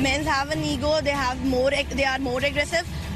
Men have an ego, they are more aggressive.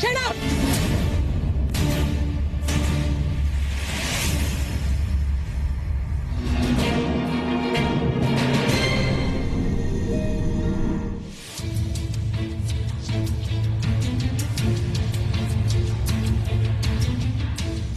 Shut up!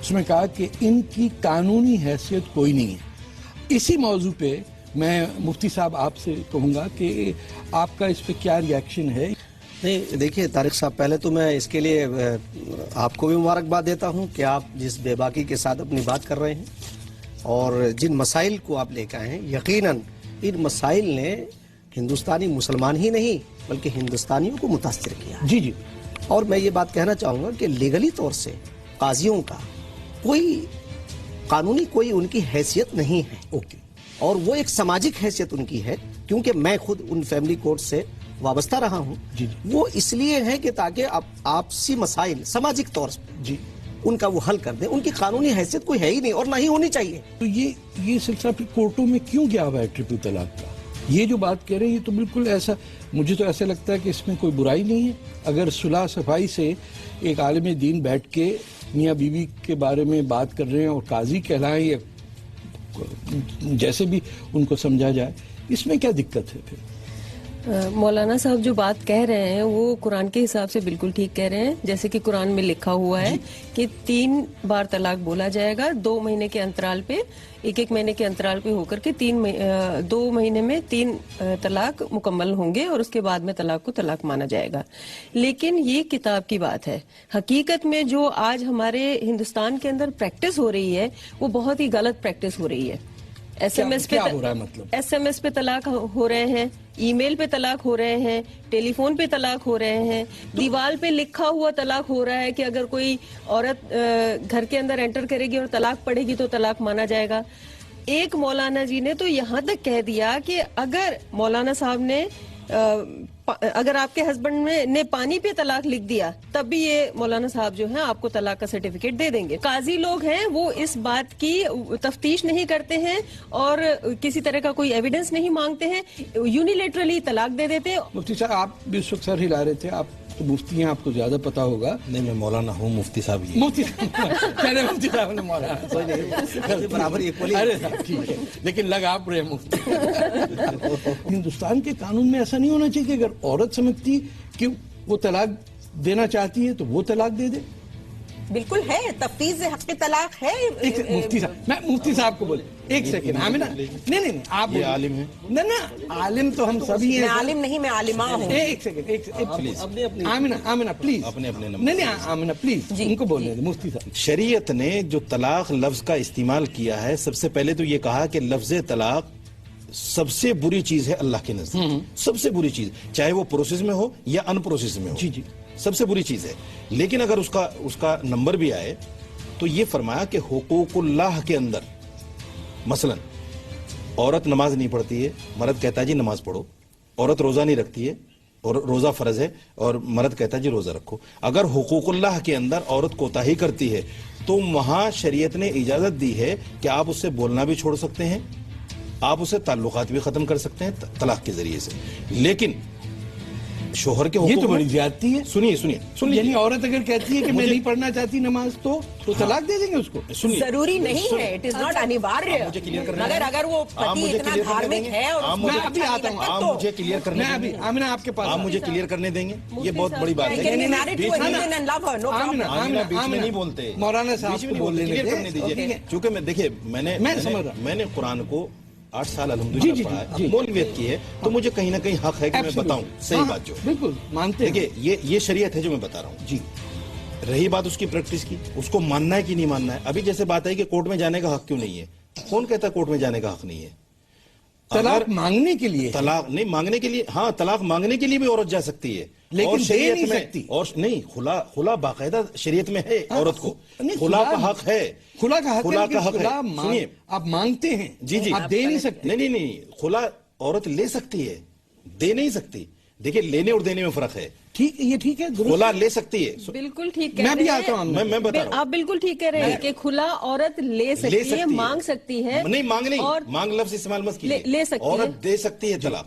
اس میں کہا کہ ان کی قانونی حیثیت کوئی نہیں ہے. اسی موضوع پہ میں مفتی صاحب آپ سے کہوں گا کہ آپ کا اس پہ کیا ریاکشن ہے؟ نہیں دیکھیے طارق صاحب، پہلے تو میں اس کے لیے آپ کو بھی مبارکباد دیتا ہوں کہ آپ جس بے باکی کے ساتھ اپنی بات کر رہے ہیں اور جن مسائل کو آپ لے کے آئے ہیں، یقیناً ان مسائل نے ہندوستانی مسلمان ہی نہیں بلکہ ہندوستانیوں کو متاثر کیا. جی جی. اور میں یہ بات کہنا چاہوں گا کہ لیگلی طور سے قاضیوں کا کوئی قانونی کوئی ان کی حیثیت نہیں ہے. اوکے. اور وہ ایک سماجک حیثیت ان کی ہے، کیونکہ میں خود ان فیملی کورٹ سے وابستہ رہا ہوں. جی. وہ اس لیے ہے کہ تاکہ آپسی مسائل سماجک طور پر جی ان کا وہ حل کر دیں. ان کی قانونی حیثیت کوئی ہے ہی نہیں اور نہ ہی ہونی چاہیے. تو یہ سلسلہ پھر کورٹوں میں کیوں گیا ہوا ہے ٹرپل طلاق کا؟ یہ جو بات کہہ رہے ہیں یہ تو بالکل ایسا، مجھے تو ایسا لگتا ہے کہ اس میں کوئی برائی نہیں ہے. اگر صلح صفائی سے ایک عالم دین بیٹھ کے میاں بیوی کے بارے میں بات کر رہے ہیں اور قاضی کہلائیں یا جیسے بھی ان کو سمجھا جائے، اس میں کیا دقت ہے پھر؟ مولانا صاحب جو بات کہہ رہے ہیں وہ قرآن کے حساب سے بالکل ٹھیک کہہ رہے ہیں. جیسے کہ قرآن میں لکھا ہوا ہے کہ 3 بار طلاق بولا جائے گا 2 مہینے کے انترال پہ، ایک مہینے کے انترال پہ ہو کر کے 2 مہینے میں 3 طلاق مکمل ہوں گے اور اس کے بعد میں طلاق کو طلاق مانا جائے گا. لیکن یہ کتاب کی بات ہے. حقیقت میں جو آج ہمارے ہندوستان کے اندر پریکٹس ہو رہی ہے وہ بہت ہی غلط پریکٹس ہو رہی ہے. ایس ایم ایس پہ طلاق ہو رہے ہیں، ای میل پہ طلاق ہو رہے ہیں، ٹیلی فون پہ طلاق ہو رہے ہیں، دیوار پہ لکھا ہوا طلاق ہو رہا ہے کہ اگر کوئی عورت گھر کے اندر انٹر کرے گی اور طلاق پڑے گی تو طلاق مانا جائے گا. ایک مولانا جی نے تو یہاں تک کہہ دیا کہ اگر مولانا صاحب نے اگر آپ کے ہسبینڈ نے پانی پہ طلاق لکھ دیا تب بھی یہ مولانا صاحب جو ہیں آپ کو طلاق کا سرٹیفکیٹ دے دیں گے. قاضی لوگ ہیں وہ اس بات کی تفتیش نہیں کرتے ہیں اور کسی طرح کا کوئی ایویڈنس نہیں مانگتے ہیں، یونیلیٹرلی طلاق دے دیتے ہیں. مفتی صاحب آپ بھی اس وقت سر ہلا رہے تھے، آپ تو مفتی ہیں، آپ کو زیادہ پتا ہوگا. نہیں میں مولانا ہوں، مفتی صاحب ہی مفتی صاحب نے مولانا برابر لیکن لگ آپ رہے مفتی. ہندوستان کے قانون میں ایسا نہیں ہونا چاہیے کہ اگر عورت سمجھتی کہ وہ طلاق دینا چاہتی ہے تو وہ طلاق دے دے. بالکل ہے، تفویض حق طلاق ہے. مفتی صاحب، میں مفتی صاحب کو بولے ایک سیکنڈ. آمینہ نہیں آپ یہ عالم ہیں. نہ عالم تو ہم سبھی ہیں. میں عالم نہیں، میں عالمہ ہوں. ایک سیکنڈ آمینہ پلیز. نہیں آمینہ پلیز ان کو بولنے دیں مفتی صاحب. شریعت نے جو طلاق لفظ کا استعمال کیا ہے، سب سے پہلے تو یہ کہا کہ لفظ طلاق سب سے بری چیز ہے اللہ کے نزدیک. سب سے بری چیز، چاہے وہ پروسیس میں ہو یا ان پروسیس میں ہو. جی جی سب سے بری چیز ہے. لیکن اگر اس کا نمبر بھی آئے تو یہ فرمایا کہ حقوق اللہ کے اندر مثلا عورت نماز نہیں پڑھتی ہے، مرد کہتا ہے جی نماز پڑھو. عورت روزہ نہیں رکھتی ہے اور روزہ فرض ہے اور مرد کہتا ہے جی روزہ رکھو. اگر حقوق اللہ کے اندر عورت کوتاہی کرتی ہے تو وہاں شریعت نے اجازت دی ہے کہ آپ اس سے بولنا بھی چھوڑ سکتے ہیں، آپ اسے تعلقات بھی ختم کر سکتے ہیں طلاق کے ذریعے سے. لیکن شوہر کے حقوق، یہ تو بڑی زیادتی ہے. سنیے یعنی عورت اگر کہتی ہے کہ میں نہیں پڑھنا چاہتی نماز تو طلاق دے دیں گے اس کو. ضروری نہیں ہے، اٹ از ناٹ انیواریہ. مگر اگر وہ پتی اتنا دھارمک ہے اور میں ابھی آتا ہوں، آپ مجھے کلیئر کرنے میں ابھی آمینہ آپ کے پاس، آپ مجھے کلیئر کرنے دیں گے. یہ بہت بڑی بات ہے. بیچ میں نہیں بولتے، مولانا صاحب کو بولنے دیجیے. چونکہ میں دیکھیے میں نے قرآن کو 8 سال الحمدللہ پڑھا ہے، مولویت کی ہے، تو مجھے کہیں نہ کہیں حق ہے کہ میں بتاؤں صحیح بات. جو بالکل مانتے ہیں. دیکھیے یہ شریعت ہے جو میں بتا رہا ہوں. جی رہی بات اس کی پریکٹس کی، اس کو ماننا ہے کہ نہیں ماننا ہے. ابھی جیسے بات ہے کہ کورٹ میں جانے کا حق کیوں نہیں ہے، کون کہتا ہے کورٹ میں جانے کا حق نہیں ہے؟ طلاق مانگنے کے لیے، طلاق نہیں مانگنے کے لیے، ہاں طلاق مانگنے کے لیے بھی عورت جا سکتی ہے لیکن دے نہیں سکتی. اور نہیں، خلا باقاعدہ شریعت میں ہے عورت کو، خلا کا حق ہے. خلا کا حق ہے. سنیے آپ مانگتے ہیں، جی آپ دے نہیں سکتے. نہیں خلا عورت لے سکتی ہے، دے نہیں سکتی. دیکھیے لینے اور دینے میں فرق ہے. ٹھیک ہے، یہ ٹھیک ہے، خلا لے سکتی ہے. بالکل ٹھیک. میں بھی آتا ہوں، میں بتا رہا ہوں. آپ بالکل ٹھیک کہہ رہے ہیں کہ کھلا عورت لے سکتی ہے، مانگ سکتی ہے. نہیں مانگ نہیں، مانگ لفظ استعمال مت کیجیے. لے سکتی ہے، عورت دے سکتی ہے طلاق.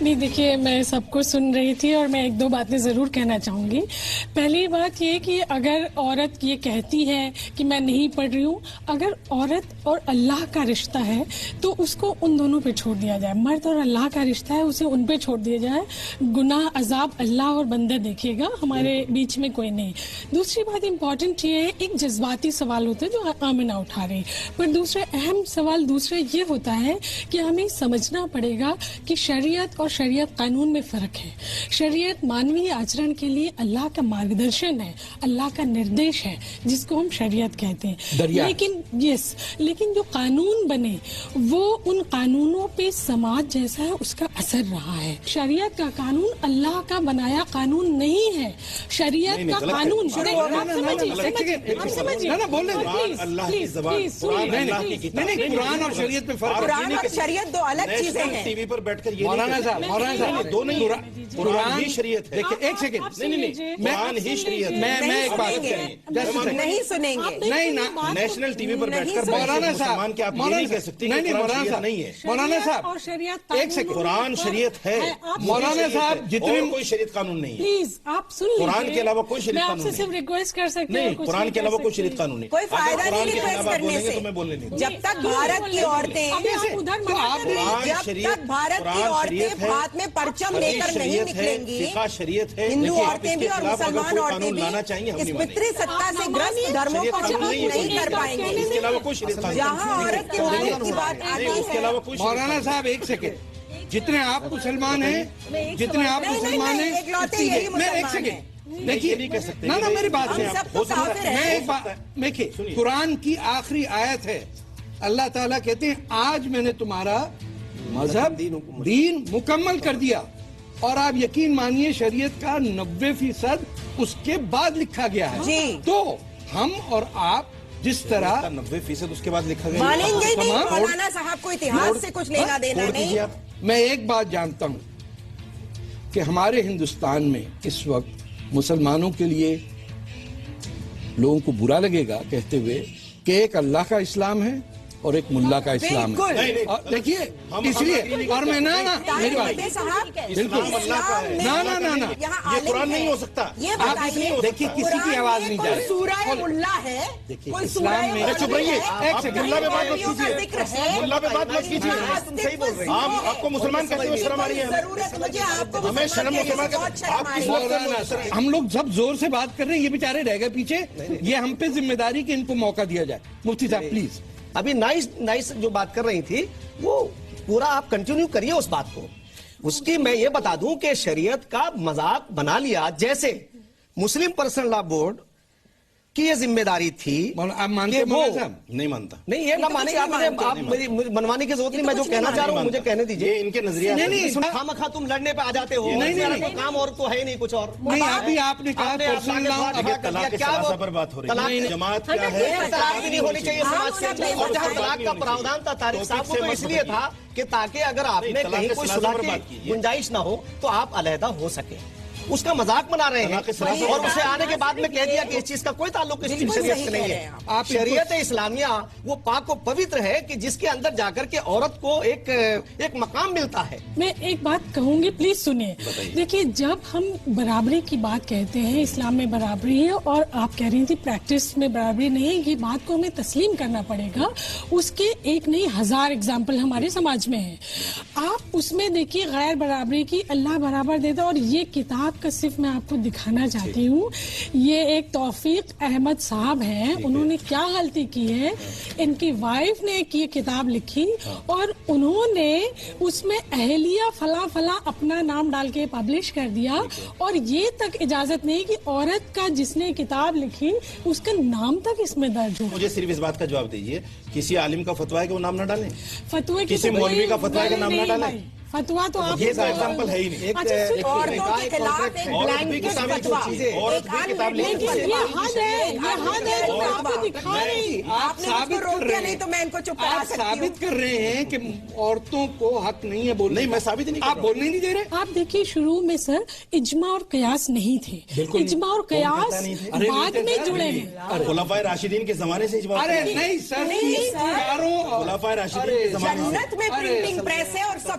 نہیں دیکھیے میں سب کو سن رہی تھی اور میں ایک دو باتیں ضرور کہنا چاہوں گی. پہلی بات یہ کہ اگر عورت یہ کہتی ہے کہ میں نہیں پڑھ رہی ہوں, اگر عورت اور اللہ کا رشتہ ہے تو اس کو ان دونوں پہ چھوڑ دیا جائے. مرد اور اللہ کا رشتہ ہے, اسے ان پہ چھوڑ دیا جائے. گناہ عذاب اللہ اور بندہ دیکھے گا, ہمارے بیچ میں کوئی نہیں. دوسری بات امپورٹنٹ یہ ہے, ایک جذباتی سوال ہوتا ہے جو آمنہ اٹھا رہی, پر دوسرا اہم سوال دوسرا یہ ہوتا ہے کہ ہمیں سمجھنا پڑے گا کہ شریعت اور شریعت قانون میں فرق ہے. شریعت مانوی آچرن کے لیے اللہ کا مارگدرشن ہے, اللہ کا نردیش ہے, جس کو ہم شریعت کہتے ہیں. لیکن جو قانون بنے وہ ان قانونوں پہ سماج جیسا ہے اس کا اثر رہا ہے. شریعت کا قانون اللہ کا بنایا قانون نہیں ہے. شریعت کا قانون قرآن اور شریعت میں فرق. قرآن اور شریعت دو الگ چیزیں ہیں. ٹی وی پر بیٹھ کر مولانا صاحب دو نہیں, قرآن ہی شریعت ہے. دیکھیں ایک سیکنڈ, نہیں قرآن ہی شریعت ہے. میں ایک بات نہیں سنیں گے, نہیں نیشنل ٹی وی پر بیٹھ کر مولانا صاحب کہ آپ یہ نہیں کہہ سکتے نہیں مولانا صاحب نہیں ہے. مولانا صاحب اور شریعت ایک سیکنڈ, قرآن شریعت ہے. مولانا صاحب جتنے کوئی شریعت قانون نہیں ہے. پلیز آپ سن لیجیے, قرآن کے علاوہ کوئی شریعت قانون میں آپ سے صرف ریکویسٹ کر سکتی ہوں, قرآن کے علاوہ کوئی شریعت قانون نہیں. کوئی فائدہ نہیں ریکویسٹ کرنے سے. جب تک بھارت کی عورتیں ہاتھ میں پرچم لے کر نہیں نکلیں گی, ہندو عورتیں بھی اور مسلمان عورتیں بھی اس پتری ستا سے گرست دھرموں کو ختم نہیں کر پائیں گے. جہاں عورت کے حقوق کی بات آتی ہے. مولانا صاحب ایک سیکنڈ, جتنے آپ مسلمان ہیں میں ایک سیکنڈ دیکھیے نا میری بات میں ایک بات دیکھیے, قرآن کی آخری آیت ہے, اللہ تعالیٰ کہتے ہیں آج میں نے تمہارا مذہب دین مکمل کر دیا. اور آپ یقین مانیے شریعت کا 90% اس کے بعد لکھا گیا ہے. تو ہم اور آپ جس طرح 90% اس کے بعد لکھا گیا مانیں گے نہیں. مولانا صاحب کو اتہاس سے کچھ لینا دینا نہیں. میں ایک بات جانتا ہوں کہ ہمارے ہندوستان میں اس وقت مسلمانوں کے لیے لوگوں کو برا لگے گا کہتے ہوئے کہ ایک اللہ کا اسلام ہے اور ایک ملا کا اسلام ہے. دیکھیے اس لیے, اور میں میری بات بالکل یہ قرآن نہیں ہو سکتا. دیکھیے کسی کی آواز نہیں جا رہی. سورہ ملا ہے, اسلام میں چپ رہیے, ایک سیکنڈ ملا پہ بات مت کیجیے. آپ کو مسلمان کہتے ہوئے شرم آ رہی ہے. ہمیں شرم ہم لوگ سب زور سے بات کر رہے ہیں, یہ بیچارے رہ گئے پیچھے. یہ ہم پہ ذمہ داری کہ ان کو موقع دیا جائے. مفتی صاحب پلیز. ابھی نائس جو بات کر رہی تھی وہ پورا آپ کنٹینیو کریے اس بات کو. اس کی میں یہ بتا دوں کہ شریعت کا مذاق بنا لیا, جیسے مسلم پرسنل لا بورڈ کی یہ ذمہ داری تھی. آپ مانتے ہیں؟ نہیں مانتا. نہیں یہ نہ مانے گا, آپ میری منوانے کی ضرورت نہیں. میں جو کہنا چاہ رہا ہوں مجھے کہنے دیجیے. ان کے نظریے خامخواہ تم لڑنے پہ آ جاتے ہو, کام اور تو ہے نہیں کچھ اور. نہیں ابھی آپ نے کہا پر بات ہو رہی ہے. جماعت کیا ہے, طلاق بھی نہیں ہونی چاہیے سماج سے. اور جہاں طلاق کا پراوڈھان تھا طارق صاحب کو, تو اس لیے تھا کہ تاکہ اگر آپ میں کہیں کوئی صلح کی گنجائش نہ ہو تو آپ علیحدہ ہو سکے. اس کا مذاق بنا رہے ہیں اور اسے آنے کے بعد میں کہہ دیا کہ اس چیز کا کوئی تعلق اس کی شریعت سے نہیں ہے. شریعت اسلامیہ وہ پاک و پوتر ہے کہ جس کے اندر جا کر کے عورت کو ایک مقام ملتا ہے. میں ایک بات کہوں گی, پلیز سنیں. دیکھیے جب ہم برابری کی بات کہتے ہیں, اسلام میں برابری ہے اور آپ کہہ رہی تھی پریکٹس میں برابری نہیں ہے, یہ بات کو ہمیں تسلیم کرنا پڑے گا. اس کے ایک نہیں ہزار اگزامپل ہمارے سماج میں ہیں. آپ اس میں دیکھیے غیر برابری کی اللہ برابر دیتا. اور یہ کتاب کا صرف میں آپ کو دکھانا چاہتی ہوں, یہ ایک توفیق احمد صاحب ہیں, انہوں نے کیا غلطی کی ہے, ان کی وائف نے ایک یہ کتاب لکھی اور انہوں نے اس میں اہلیہ فلاں فلاں اپنا نام ڈال کے پبلش کر دیا, اور یہ تک اجازت نہیں کہ عورت کا جس نے کتاب لکھی اس کا نام تک اس میں درج ہو. مجھے صرف اس بات کا جواب دیجیے, کسی عالم کا فتویٰ ہے کہ وہ نام نہ ڈالیں, فتوے کسی مولوی کا فتویٰ ہے کہ نام نہ ڈالیں. فتوا تو آپ یہ ایگزامپل ہے ہی نہیں. عورتوں کے خلاف ایک بلینکٹ فتوا, آپ نے اس کو روک دیا, نہیں تو میں ان کو چپ کرا سکتی ہوں. ثابت کر رہے ہیں کہ عورتوں کو حق نہیں ہے بولنے. نہیں میں ثابت نہیں, آپ بولنے نہیں دے رہے. آپ دیکھیے شروع میں سر اجماع اور قیاس نہیں تھے, اجماع اور قیاس بعد میں جڑے ہیں. خلفائے راشدین کے زمانے سے اجماع. ارے نہیں سر, خلفائے راشدین کے زمانے سے. جنت میں پرنٹنگ پریس ہے اور سب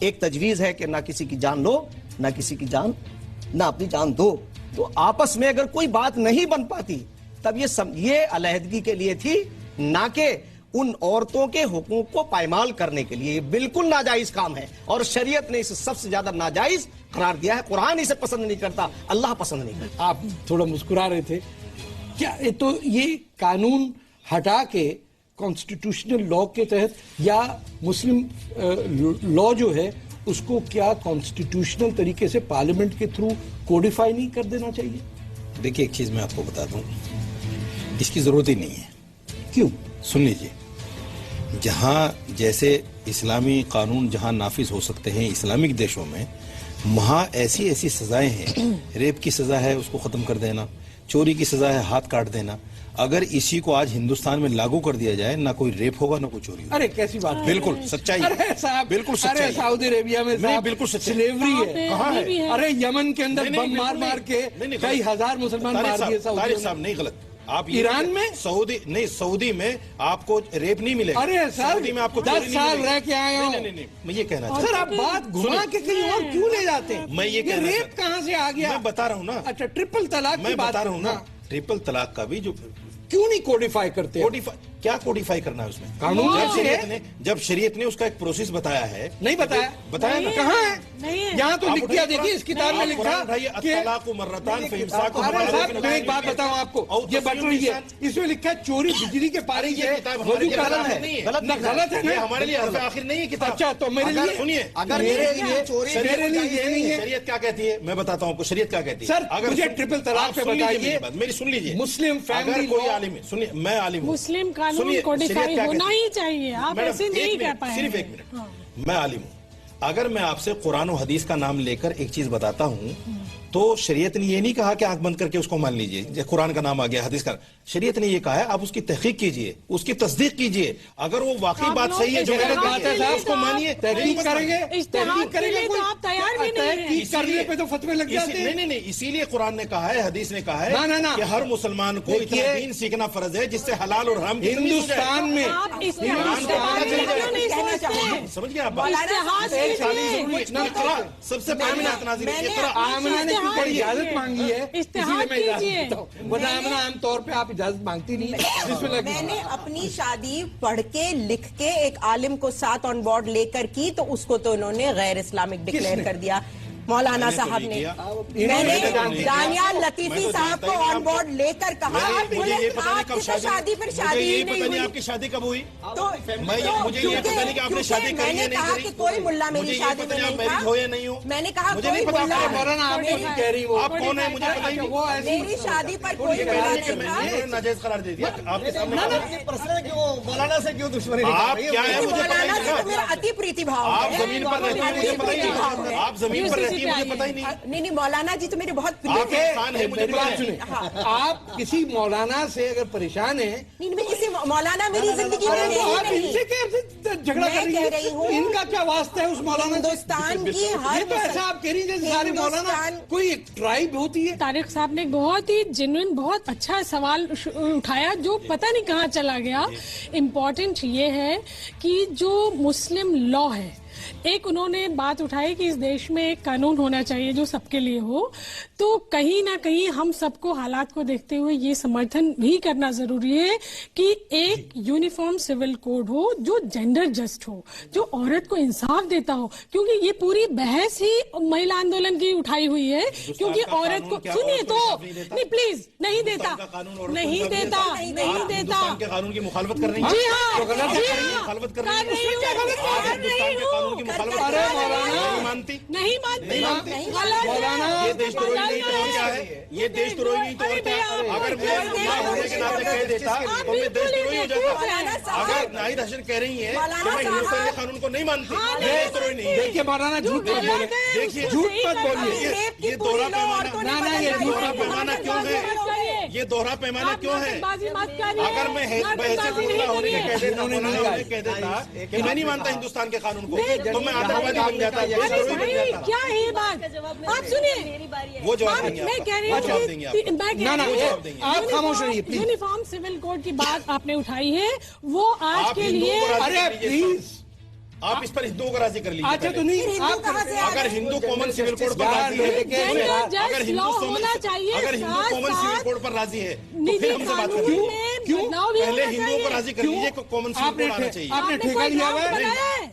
ایک تجویز ہے کہ نہ کسی کی جان لو نہ کسی کی جان نہ اپنی جان دو. تو آپس میں اگر کوئی بات نہیں بن پاتی تب یہ علیحدگی کے لیے تھی, نہ کہ ان عورتوں کے حقوق کو پائمال کرنے کے لیے. یہ بالکل ناجائز کام ہے اور شریعت نے اسے سب سے زیادہ ناجائز قرار دیا ہے. قرآن اسے پسند نہیں کرتا, اللہ پسند نہیں کرتا. آپ تھوڑا مسکرا رہے تھے, کیا تو یہ قانون ہٹا کے کانسٹیٹیوشنل لا کے تحت یا مسلم لا جو ہے اس کو کیا کانسٹیٹیوشنل طریقے سے پارلیمنٹ کے تھرو کوڈیفائی نہیں کر دینا چاہیے؟ دیکھیے ایک چیز میں آپ کو بتا دوں, اس کی ضرورت ہی نہیں ہے. کیوں؟ سن لیجئے, جہاں جیسے اسلامی قانون جہاں نافذ ہو سکتے ہیں اسلامک دیشوں میں, وہاں ایسی ایسی سزائیں ہیں. ریپ کی سزا ہے اس کو ختم کر دینا, چوری کی سزا ہے ہاتھ کاٹ دینا. اگر اسی کو آج ہندوستان میں لاگو کر دیا جائے, نہ کوئی ریپ ہوگا نہ کوئی چوری ہوگا. ارے کیسی بات, بالکل سچائی, بالکل سچائی. ارے سعودی عربیہ میں بالکل سلیوری ہے, کہاں ہے؟ ارے یمن کے اندر بم مار مار کے کئی ہزار مسلمان مار دیے. طارق صاحب نہیں غلط, آپ ایران میں سعودی میں آپ کو ریپ نہیں ملے گا. ارے سعودی میں آپ کو 10 سال رہ کے آئے ہوں. نہیں میں یہ کہنا چاہتا ہوں. سر آپ بات گھما کے کہیں اور کیوں لے جاتے ہیں؟ میں یہ کہنا ریپ کہاں سے آ گیا؟ میں بتا رہا ہوں نا. اچھا ٹرپل طلاق میں بتا رہا ہوں نا, ٹرپل طلاق کا بھی جو کیوں نہیں کوڈیفائی کرتے؟ کیا کوڈیفائی کرنا ہے اس میں؟ قانون جب شریعت نے اس کا ایک پروسیس بتایا ہے. نہیں بتایا نا, کہاں ہے؟ یہاں تو لکھ دیا, دیکھیے اس کتاب میں لکھا کہ میں ایک بات بتاؤں آپ کو, یہ بٹ رہی ہے, اس میں لکھا ہے چوری بجلی کے پارے سے وضو کرنا ہے. غلط ہے نا, ہمارے لیے حرف آخر نہیں ہے کتاب. اچھا تو میرے لیے سنیے, اگر میرے لیے یہ نہیں ہے. شریعت کیا کہتی ہے میں بتاتا ہوں آپ کو, شریعت کیا کہتی ہے. سر اگر مجھے ٹرپل طلاق پہ بتائیے, میری سن لیجیے. مسلم فیملی کوئی عالم ہے, سنیے میں عالم ہوں, مسلم قانون کوڈیفائی ہونا ہی چاہیے. آپ ایسے نہیں کہہ پائیں. صرف ایک منٹ, میں عالم ہوں. اگر میں آپ سے قرآن و حدیث کا نام لے کر ایک چیز بتاتا ہوں تو شریعت نے یہ نہیں کہا کہ آنکھ بند کر کے اس کو مان لیجئے, قرآن کا نام آ گیا, حدیث کا. شریعت نے یہ کہا ہے آپ اس کی تحقیق کیجئے, اس کی تصدیق کیجئے. اگر وہ واقعی بات صحیح ہے جو بات ہے صاحب, اس کو مانیے. تحقیق کریں گے, تحقیق کریں گے, آپ تیار بھی نہیں ہیں. کرنے پہ تو فتوے لگ جاتے ہیں. نہیں, اسی لیے قرآن نے کہا ہے, حدیث نے کہا ہے کہ ہر مسلمان کو اتنا دین سیکھنا فرض ہے جس سے حلال اور حرام ہندوستان میں. سمجھ گئے آپ؟ سب سے پہلے آمنہ نے کوئی اجازت مانگی ہے, اتحاد کیجیے. آمنہ عام طور پہ آپ اجازت مانگتی نہیں. میں نے اپنی شادی پڑھ کے لکھ کے ایک عالم کو ساتھ آن بورڈ لے کر کی تو اس کو تو انہوں نے غیر اسلامک ڈکلیئر کر دیا. مولانا صاحب نے, میں نے دانیال لطیفی صاحب کو آن بورڈ لے کر کہا آپ کی تو شادی پھر شادی ہی نہیں ہوئی. آپ کی شادی کب ہوئی؟ تو مجھے یہ پتہ نہیں کہ آپ نے شادی میں نے کہا کہ کوئی ملا میری شادی میں نہیں تھا. میں نے کہا کوئی ملا, آپ کون ہیں مجھے پتہ ہی نہیں. میری شادی پر کوئی ملا نہیں تھا. ناجائز قرار دے دیا آپ کے سامنے. مولانا سے کیوں دشمنی؟ آپ کیا ہے مجھے پتہ مولانا سے نہیں. تو میرا اتی پریتی بھاؤ ہے. آپ زمین پر رہتی ہیں مجھے پتہ ہی نہیں. آپ زمین پر رہتی ہیں مجھے پتہ ہی نہیں. نہیں مولانا جی تو میرے بہت آپ کسی مولانا سے اگر پریشان ہیں, نہیں میں کسی مولانا میری زندگی میں جھگڑا کر رہی ہوں, ان کا کیا واسطہ ہے اس مولانا؟ ہندوستان کی ہر تو ایسا آپ کہہ رہی ہیں سارے مولانا کوئی ایک ٹرائب ہوتی ہے. طارق صاحب نے بہت ہی جنوین بہت اچھا سوال اٹھایا جو پتہ نہیں کہاں چلا گیا. امپورٹنٹ یہ ہے کہ جو مسلم لا ہے, ایک انہوں نے بات اٹھائی کہ اس دیش میں ایک قانون ہونا چاہیے جو سب کے لیے ہو, تو کہیں نہ کہیں ہم سب کو حالات کو دیکھتے ہوئے یہ سمرتھن بھی کرنا ضروری ہے کہ ایک یونیفارم سول کوڈ ہو جو جینڈر جسٹ ہو, جو عورت کو انصاف دیتا ہو. کیونکہ یہ پوری بحث ہی مہیلا آندولن کی اٹھائی ہوئی ہے, کیونکہ عورت کو سنیے تو نہیں پلیز نہیں دیتا نہیں دیتا نہیں دیتا قانون کی مخالفت کر رہی ہے. جی ہاں مخالفت کر رہی ہے. نہیں مانتی, نہیں مانتی. یہ دیش دروہی نہیں تو اور کیا ہے, یہ دیش دروہی نہیں تو اور کیا ہے. اگر میں ہونے کے ناطے کہہ دیتا تو میں دیش دروہی ہو جاتا. اگر ناہید حسن کہہ رہی ہیں کہ میں ہندوستان کے قانون کو نہیں مانتی, دیش دروہی نہیں. دیکھیے مولانا جھوٹ مت بولے, دیکھیے جھوٹ مت بولیے. یہ دوہرا پیمانہ, یہ دوہرا پیمانہ کیوں ہے, یہ دوہرا پیمانہ کیوں ہے. اگر میں بحیثیت ملا ہونے کے کہہ دیتا کہ میں نہیں مانتا ہندوستان کے قانون کو تو میں آتنکوادی بن جاتا. کیا ہے یہ بات, آپ سنیے وہ جواب دیں گے, میں کہہ رہی ہوں آپ خاموش رہیے. یونیفارم سول کوڈ کی بات آپ نے اٹھائی ہے, وہ آج کے لیے ارے پلیز آپ اس پر ہندوؤں کو راضی کر لیجیے. اچھا تو نہیں, اگر ہندو کامن سول کوڈ پر راضی ہے, اگر ہندو کامن سول کوڈ پر راضی ہے تو پھر ہم سے بات کریں. کیوں پہلے ہندوؤں کو راضی کر لیجیے کہ کامن سول کوڈ آنا چاہیے. آپ نے ٹھیکہ لیا ہوا ہے,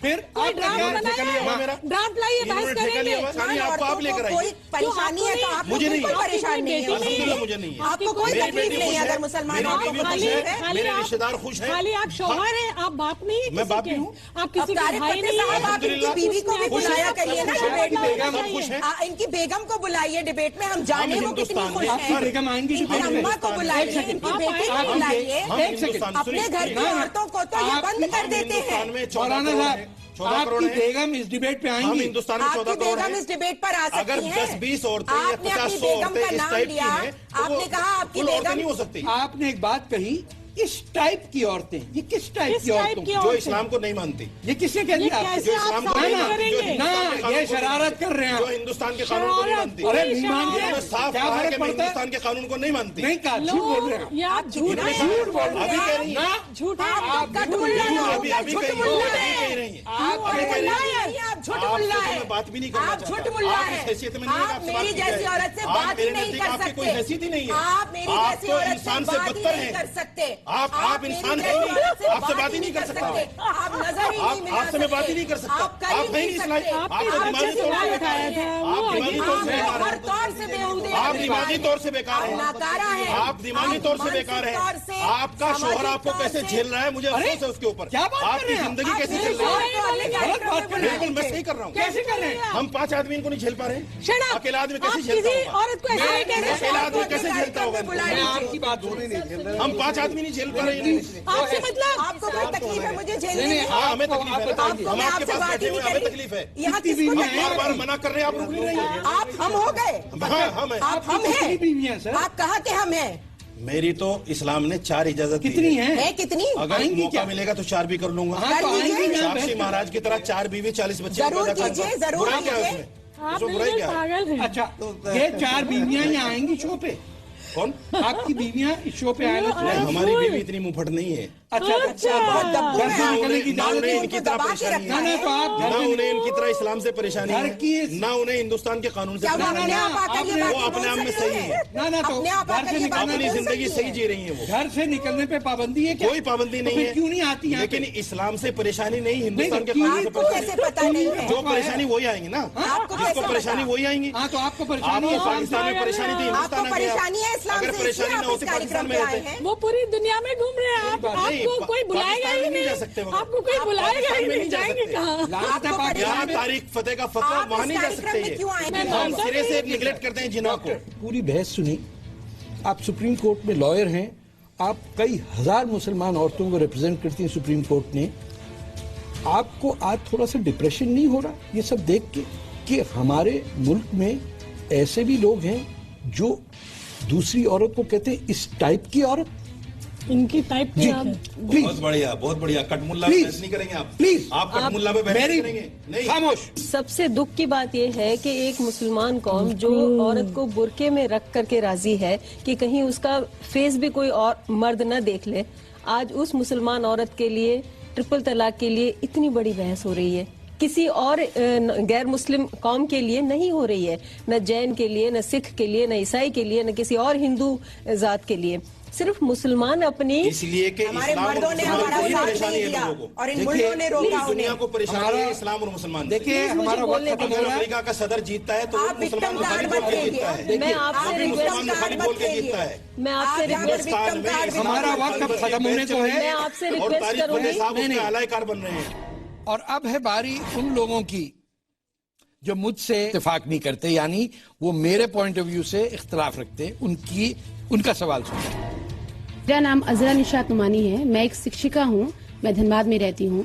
پھر آپ ٹھیکہ لیا ہوا میرا, ٹھیکہ لیا ہوا آپ کو, آپ لے کر آئیے. کوئی پریشانی ہے تو آپ مجھے نہیں ہے, پریشان نہیں ہے, الحمدللہ مجھے نہیں ہے. آپ کو کوئی تکلیف نہیں ہے اگر مسلمانوں کو خوش ہے, میرے رشتے دار خوش ہیں. خالی آپ شوہر ہیں, آپ باپ نہیں. میں باپ بھی ہوں. آپ کسی کے بھائی نہیں ہیں. آپ ان کی بیوی کو بھی بلایا کریے نا ڈبیٹ میں, ہیں. ان کی بیگم کو بلائیے ڈبیٹ میں, ہم جانے وہ کتنی خوش آپ کی ہیں. بیگم آئیں گی ان کی اماں کو بلائیے, ان کی بیٹی کو بلائیے. اپنے گھر کی عورتوں کو تو یہ بند کر دیتے ہیں. مولانا صاحب, آپ کی بیگم اس ڈبیٹ پہ آئیں گی. ہندوستان میں 14 کروڑ بیگم اس ڈبیٹ پر آ اگر سکتی ہیں. 10-20 عورتیں یا آپ نے 50-100 اپنی بیگم عورتیں کا اس نام ٹائپ کی لیا, ہیں, آپ نے کہا آپ کی بیگم نہیں ہو سکتی. آپ نے ایک بات کہی, اس ٹائپ کی عورتیں, یہ کس ٹائپ کی عورتوں, جو اسلام کو نہیں مانتی. یہ کس نے کہہ دیا آپ جو اسلام کو نہیں مانتی, نا, یہ شرارت کر رہے ہیں, جو ہندوستان کے قانون کو نہیں مانتی. ارے نہیں مانتے, صاف کہا ہے کہ میں ہندوستان کے قانون کو نہیں مانتی. نہیں کہا, جھوٹ بول رہے ہیں آپ. جھوٹ بول رہے ابھی کہہ رہی ہیں, جھوٹ ابھی کہہ رہی ہیں. میں بات بھی نہیں کرنا چاہتا. آپ اس حیثیت میں نہیں ہے, آپ میری جیسی عورت سے بات ہی نہیں کر آپ کی کوئی سکتے. حیثیت ہی نہیں ہے. آپ میری جیسی عورت سے انسان سے بات ہی بدتر نہیں ہیں. کر سکتے. آپ انسان ہیں نہیں, آپ سے بات ہی نہیں کر سکتا. آپ نظر ہی نہیں ملا آپ سے میں بات ہی نہیں کر سکتا. آپ کر ہی نہیں سکتے. آپ دماغی طور سے بیکار ہیں. آپ دماغی طور سے بیکار ہیں. ناکارہ ہیں. آپ دماغی طور سے بیکار ہیں. آپ کا شوہر آپ کو کیسے جھیل رہا ہے, مجھے افسوس ہے اس کے اوپر. آپ کی زندگی کیسے چل رہی ہے, بالکل میں صحیح کر رہا ہوں. کیسے کر رہے ہیں, ہم 5 آدمی کو نہیں جھیل پا رہے ہیں. اکیلا آدمی کیسے جھیلتا ہوگا, اکیلا آدمی کیسے جھیلتا ہوگا. آپ کی بات دونوں نہیں جھیل رہے. ہم 5 آدمی نہیں جھیل پا رہے ہیں. آپ سے مطلب آپ کو کوئی تکلیف ہے مجھے جھیلنے میں. ہاں ہمیں تکلیف ہے, ہم آپ کے پاس بیٹھے ہوئے ہمیں تکلیف ہے. یہاں کس کو بار بار منع کر رہے ہیں, آپ رک نہیں رہی ہیں. آپ ہم ہو گئے, آپ ہم ہیں, آپ کہا کہ ہم ہیں. میری تو اسلام نے 4 اجازت کتنی ہے, کتنی اگر موقع ملے گا تو 4 بھی کر لوں گا. ساکشی مہاراج کی طرح 4 بیوی 40 بچے ضرور کیجیے, ضرور کیجیے. اچھا یہ 4 بیویاں یہاں آئیں گی شو پہ, کون آپ کی بیویاں اس شو پہ آئیں گی. ہماری بیوی اتنی منہ پھٹ نہیں ہے. نہ انہیں ان کی طرح پریشانی ہے, نہ انہیں ان کی طرح اسلام سے پریشانی ہے, نہ انہیں ہندوستان کے قانون سے پریشانی ہے. وہ اپنے آپ میں صحیح ہے, اپنی زندگی صحیح جی رہی ہیں. وہ گھر سے نکلنے پہ پابندی ہے, کوئی پابندی نہیں ہے. کیوں نہیں آتی, لیکن اسلام سے پریشانی نہیں, ہندوستان کے قانون سے پریشانی. جو پریشانی وہی آئیں گی نا, جس کو پریشانی وہی آئیں گی. ہاں تو آپ کو پاکستان میں پریشانی تھی, ہندوستان میں اگر پریشانی نہ ہوتی پاکستان میں رہتے. وہ پوری دنیا میں گھوم رہے ہیں. آپ کو کوئی بلائے گا ہی نہیں, آپ کو کوئی بلائے گا ہی نہیں, جائیں گے کہاں. یہاں تاریخ فتح کا فتویٰ وہاں نہیں جا سکتے. ہم سرے سے نیگلیکٹ کرتے ہیں جناب کو. پوری بحث سنی, آپ سپریم کورٹ میں لائر ہیں, آپ کئی ہزار مسلمان عورتوں کو ریپرزینٹ کرتی ہیں سپریم کورٹ نے. آپ کو آج تھوڑا سا ڈپریشن نہیں ہو رہا یہ سب دیکھ کے کہ ہمارے ملک میں ایسے بھی لوگ ہیں جو دوسری عورت کو کہتے ہیں اس ٹائپ کی عورت, ان کی ٹائپ جی بہت بڑھیا, بہت بڑھیا. کٹ ملا پہ بحث نہیں کریں گے آپ, پلیز آپ کٹ ملا پہ بحث نہیں کریں گے. نہیں, خاموش. سب سے دکھ کی بات یہ ہے کہ ایک مسلمان قوم جو عورت کو برقعے میں رکھ کر کے راضی ہے کہ کہیں اس کا فیس بھی کوئی اور مرد نہ دیکھ لے, آج اس مسلمان عورت کے لیے ٹرپل طلاق کے لیے اتنی بڑی بحث ہو رہی ہے. کسی اور غیر مسلم قوم کے لیے نہیں ہو رہی ہے, نہ جین کے لیے, نہ سکھ کے لیے, نہ عیسائی کے لیے, نہ کسی اور ہندو ذات کے لیے. صرف مسلمان اپنی, اس لیے کہ ہمارے مردوں نے ہمارا ساتھ نہیں دیا اور ان ملکوں نے روکا انہیں. دنیا کو پریشانی ہے اسلام اور مسلمان. دیکھیے ہمارا وقت ختم ہو رہا ہے. امریکہ کا صدر جیتتا ہے تو مسلمان خالی بول کے جیتتا ہے. میں آپ سے مسلمان خالی بول کے جیتتا ہے. میں آپ سے ریکویسٹ, ہمارا وقت اب ختم ہونے کو ہے, میں آپ سے اور ریکویسٹ تاریخ کروں فتح گی. صاحب اس کے اعلی کار بن رہے ہیں. اور اب ہے باری ان لوگوں کی جو مجھ سے اتفاق نہیں کرتے, یعنی وہ میرے پوائنٹ آف ویو سے اختلاف رکھتے, ان کا سوال سنیں. میرا نام عذرا نشاط نعمانی ہے, میں ایک شکشکا ہوں, میں دھنباد میں رہتی ہوں.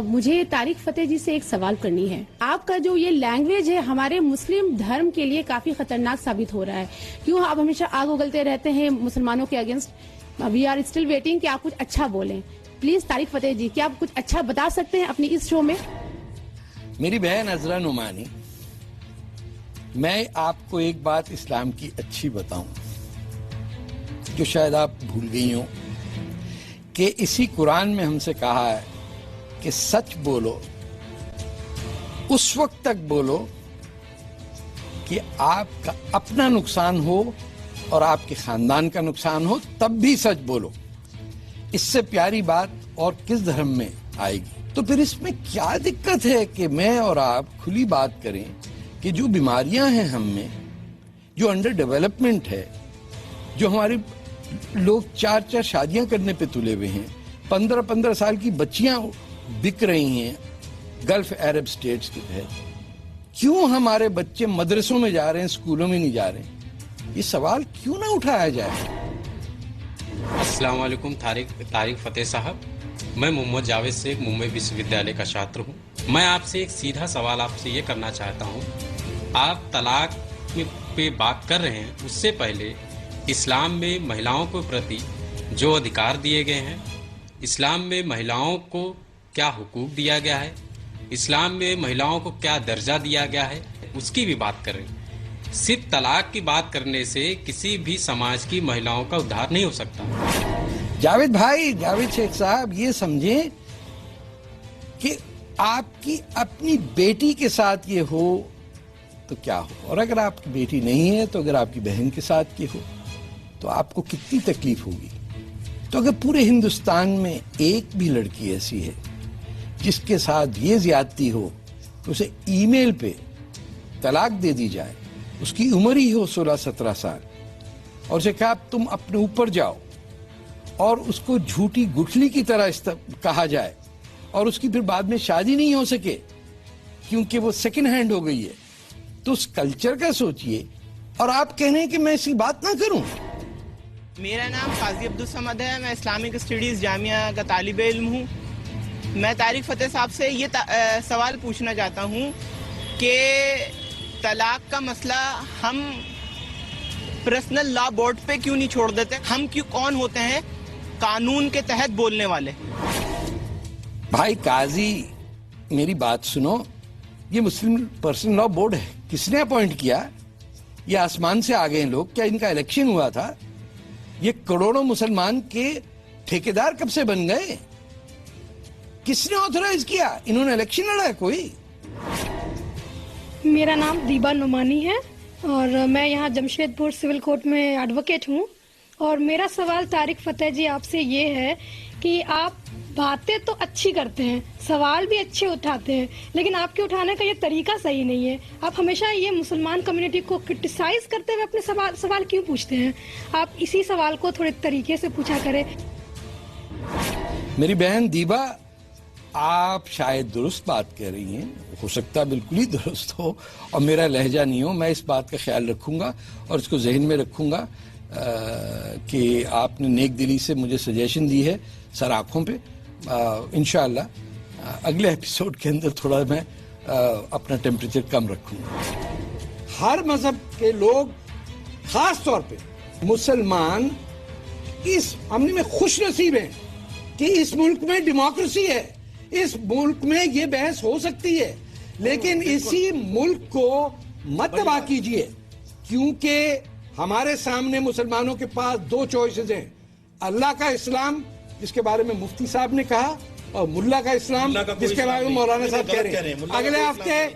مجھے طارق فتح جی سے ایک سوال کرنی ہے. آپ کا جو یہ لینگویج ہے ہمارے مسلم دھرم کے لیے کافی خطرناک ثابت ہو رہا ہے. کیوں آپ ہمیشہ آگ اگلتے رہتے ہیں مسلمانوں کے against? We are still waiting کہ آپ کچھ اچھا بولیں. پلیز طارق فتح جی, کیا آپ کچھ اچھا بتا سکتے ہیں اپنی اس شو میں؟ میری بہن عذرا نعمانی, میں آپ کو ایک بات اسلام کی اچھی بتاؤں جو شاید آپ بھول گئی ہوں, کہ اسی قرآن میں ہم سے کہا ہے کہ سچ بولو، اس وقت تک بولو کہ آپ کا اپنا نقصان ہو اور آپ کے خاندان کا نقصان ہو، تب بھی سچ بولو۔ اس سے پیاری بات اور کس دھرم میں آئے گی؟ تو پھر اس میں کیا دقت ہے کہ میں اور آپ کھلی بات کریں کہ جو بیماریاں ہیں ہم میں، جو انڈر ڈیولپمنٹ ہے، جو ہماری لوگ 4 شادیاں کرنے پہ تلے ہوئے ہیں، 15 سال کی بچیاں بک رہی ہیں گلف عرب سٹیٹس کے تحت، کیوں ہمارے بچے مدرسوں میں جا رہے ہیں، اسکولوں میں نہیں جا رہے ہیں؟ یہ سوال کیوں نہ اٹھایا جائے؟ السلام علیکم طارق فتح صاحب، میں محمد جاوید سے ممبئی وشو ودیالیہ کا چھاتر ہوں۔ میں آپ سے ایک سیدھا سوال آپ سے یہ کرنا چاہتا ہوں، آپ طلاق پہ بات کر رہے ہیں، اس سے پہلے اسلام میں مہیلاؤں کو پرتی جو ادھیکار دیے گئے ہیں، اسلام میں مہیلاؤں کو کیا حقوق دیا گیا ہے، اسلام میں مہیلاؤں کو کیا درجہ دیا گیا ہے، اس کی بھی بات کر رہے ہیں۔ صرف طلاق کی بات کرنے سے کسی بھی سماج کی مہیلاؤں کا ادھار نہیں ہو سکتا۔ جاوید بھائی، جاوید شیخ صاحب، یہ سمجھیں کہ آپ کی اپنی بیٹی کے ساتھ یہ ہو تو کیا ہو، اور اگر آپ کی بیٹی نہیں ہے تو اگر آپ کی بہن کے ساتھ یہ ہو تو آپ کو کتنی تکلیف ہوگی۔ تو اگر پورے ہندوستان میں ایک بھی لڑکی ایسی ہے جس کے ساتھ یہ زیادتی ہو تو اسے ای میل پہ طلاق دے دی جائے، اس کی عمر ہی ہو 16-17 سال، اور اسے کہا تم اپنے اوپر جاؤ، اور اس کو جھوٹی گٹھلی کی طرح کہا جائے، اور اس کی پھر بعد میں شادی نہیں ہو سکے کیونکہ وہ سیکنڈ ہینڈ ہو گئی ہے، تو اس کلچر کا سوچئے، اور آپ کہہ رہے ہیں کہ میں ایسی بات نہ کروں۔ میرا نام قاضی عبدالصمد ہے، میں اسلامک اسٹڈیز جامعہ کا طالب علم ہوں۔ میں طارق فتح صاحب سے یہ سوال پوچھنا چاہتا ہوں کہ طلاق کا مسئلہ ہم پرسنل لا بورڈ پہ کیوں نہیں چھوڑ دیتے؟ ہم کون ہوتے ہیں قانون کے تحت بولنے والے؟ بھائی قاضی، میری بات سنو، یہ مسلم پرسنل لا بورڈ ہے، کس نے اپوائنٹ کیا؟ یہ آسمان سے آ گئے ہیں لوگ؟ کیا ان کا الیکشن ہوا تھا؟ یہ کروڑوں مسلمان کے ٹھیکیدار کب سے بن گئے؟ کس نے آتھورائز کیا؟ انہوں نے الیکشن لڑا ہے کوئی؟ میرا نام دیبا نعمانی ہے اور میں یہاں جمشید پور سول کورٹ میں ایڈوکیٹ ہوں، اور میرا سوال طارق فتح جی آپ سے یہ ہے کہ آپ باتیں تو اچھی کرتے ہیں، سوال بھی اچھے اٹھاتے ہیں، لیکن آپ کے اٹھانے کا یہ طریقہ صحیح نہیں ہے۔ آپ ہمیشہ یہ مسلمان کمیونٹی کو کرٹیسائز کرتے ہوئے اپنے سوال کیوں پوچھتے ہیں؟ آپ اسی سوال کو تھوڑے طریقے سے پوچھا کریں۔ میری بہن دیبا، آپ شاید درست بات کہہ رہی ہیں، ہو سکتا ہے بالکل ہی درست ہو اور میرا لہجہ نہیں ہو، میں اس بات کا خیال رکھوں گا اور اس کو ذہن میں رکھوں گا کہ آپ نے نیک دلی سے مجھے سجیشن دی ہے سر آنکھوں پہ۔ انشاءاللہ اگلے ایپیسوڈ کے اندر تھوڑا میں اپنا ٹیمپریچر کم رکھوں گا۔ ہر مذہب کے لوگ، خاص طور پہ مسلمان، اس معاملے میں خوش نصیب ہیں کہ اس ملک میں ڈیموکریسی ہے، اس ملک میں یہ بحث ہو سکتی ہے، لیکن اسی ملک کو مت تباہ کیجیے، کیونکہ ہمارے سامنے مسلمانوں کے پاس 2 چوائسز ہیں، اللہ کا اسلام جس کے بارے میں مفتی صاحب نے کہا، اور ملا کا اسلام جس کے بارے میں مولانا صاحب کہہ رہے ہیں۔ اگلے ہفتے